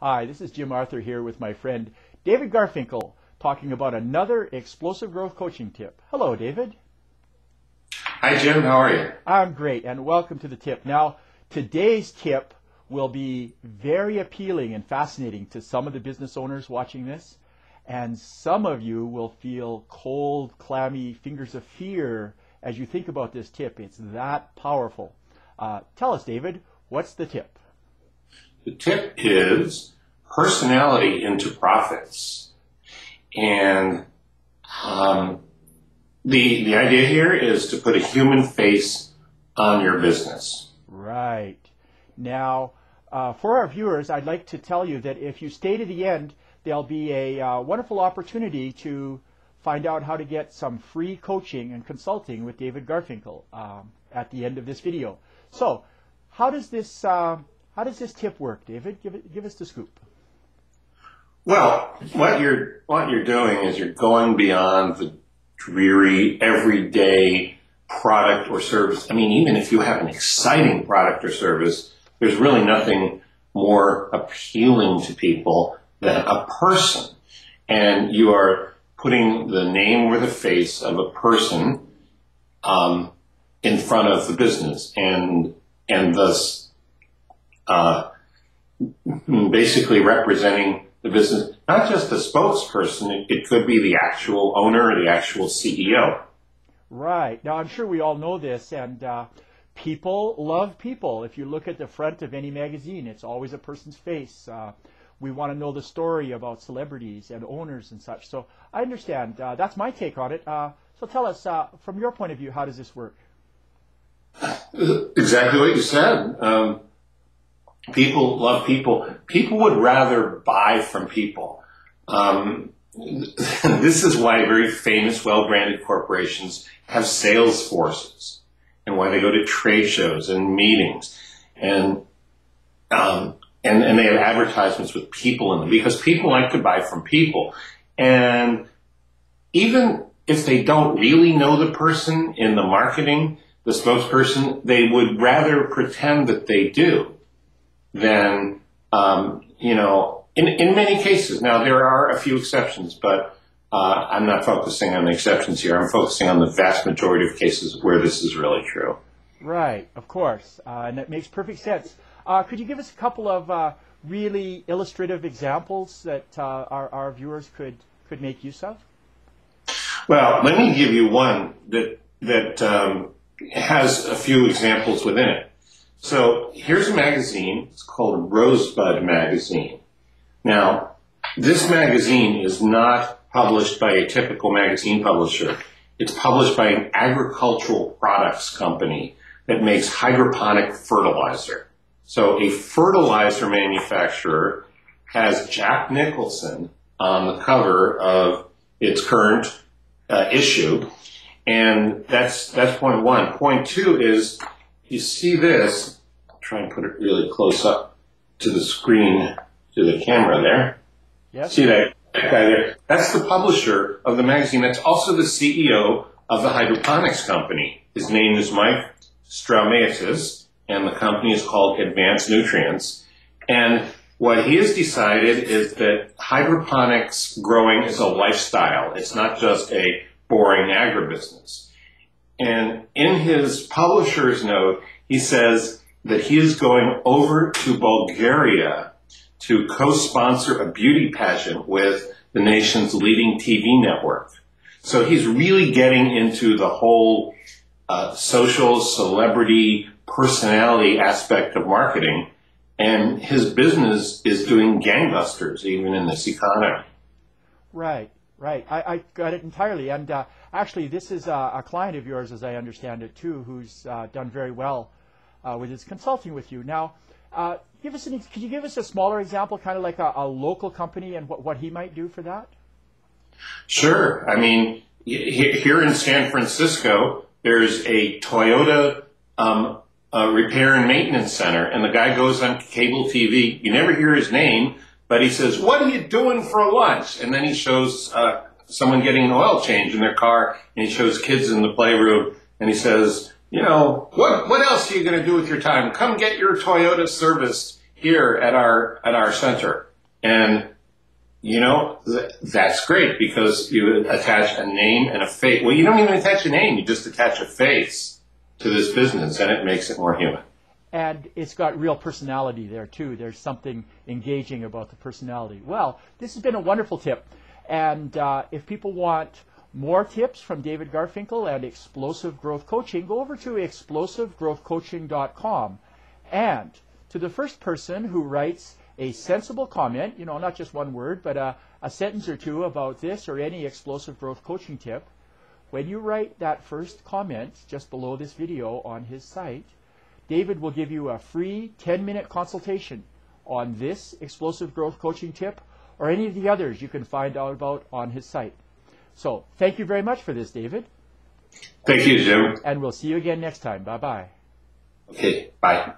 Hi, this is Jim Arthur here with my friend David Garfinkel talking about another explosive growth coaching tip. Hello, David. Hi, Jim. How are you? I'm great, and welcome to the tip. Now, today's tip will be very appealing and fascinating to some of the business owners watching this, and some of you will feel cold, clammy fingers of fear as you think about this tip. It's that powerful. Tell us, David, what's the tip? The tip is personality into profits. And the idea here is to put a human face on your business. Right. Now, for our viewers, I'd like to tell you that if you stay to the end, there'll be a wonderful opportunity to find out how to get some free coaching and consulting with David Garfinkel at the end of this video. So, how does this tip work, David? Give us the scoop. Well, what you're doing is you're going beyond the dreary, everyday product or service. I mean, even if you have an exciting product or service, there's really nothing more appealing to people than a person. And you are putting the name or the face of a person in front of the business, and thus basically representing the business, not just a spokesperson. It could be the actual owner or the actual CEO. Right. Now, I'm sure we all know this, and people love people. If you look at the front of any magazine, it's always a person's face. We want to know the story about celebrities and owners and such. So I understand. That's my take on it. So tell us, from your point of view, how does this work? Exactly what you said. People love people. People would rather buy from people. This is why very famous, well-branded corporations have sales forces, and why they go to trade shows and meetings, and they have advertisements with people in them, because people like to buy from people. And even if they don't really know the person in the marketing, the spokesperson, they would rather pretend that they do than, in many cases. Now, there are a few exceptions, but I'm not focusing on the exceptions here. I'm focusing on the vast majority of cases where this is really true. Right, of course, and that makes perfect sense. Could you give us a couple of really illustrative examples that our viewers could make use of? Well, let me give you one that has a few examples within it. So here's a magazine. It's called Rosebud Magazine. Now, this magazine is not published by a typical magazine publisher. It's published by an agricultural products company that makes hydroponic fertilizer. So a fertilizer manufacturer has Jack Nicholson on the cover of its current issue. And that's point one. Point two is, you see this, I'll try and put it really close up to the screen, to the camera there. Yes. See that guy there? That's the publisher of the magazine. That's also the CEO of the hydroponics company. His name is Mike Straumaitis, and the company is called Advanced Nutrients. And what he has decided is that hydroponics growing is a lifestyle. It's not just a boring agribusiness. And in his publisher's note, he says that he is going over to Bulgaria to co-sponsor a beauty pageant with the nation's leading TV network. So he's really getting into the whole social celebrity personality aspect of marketing, and his business is doing gangbusters even in this economy. Right. Right, I got it entirely, and actually this is a client of yours, as I understand it too, who's done very well with his consulting with you. Now, could you give us a smaller example, kind of like a local company, and what he might do for that? Sure. I mean, here in San Francisco, there's a Toyota repair and maintenance center, and the guy goes on cable TV. You never hear his name, but he says, "What are you doing for lunch?" And then he shows someone getting an oil change in their car, and he shows kids in the playroom, and he says, what else are you going to do with your time? Come get your Toyota serviced here at our center. And, that's great because you attach a name and a face. Well, you don't even attach a name. You just attach a face to this business, and it makes it more human. And it's got real personality there, too. There's something engaging about the personality. Well, this has been a wonderful tip. And if people want more tips from David Garfinkel and Explosive Growth Coaching, go over to explosivegrowthcoaching.com. And to the first person who writes a sensible comment, not just one word, but a sentence or two about this or any explosive growth coaching tip, when you write that first comment just below this video on his site, David will give you a free 10-minute consultation on this explosive growth coaching tip or any of the others you can find out about on his site. So thank you very much for this, David. Thank you, Jim. And we'll see you again next time. Bye-bye. Okay, bye.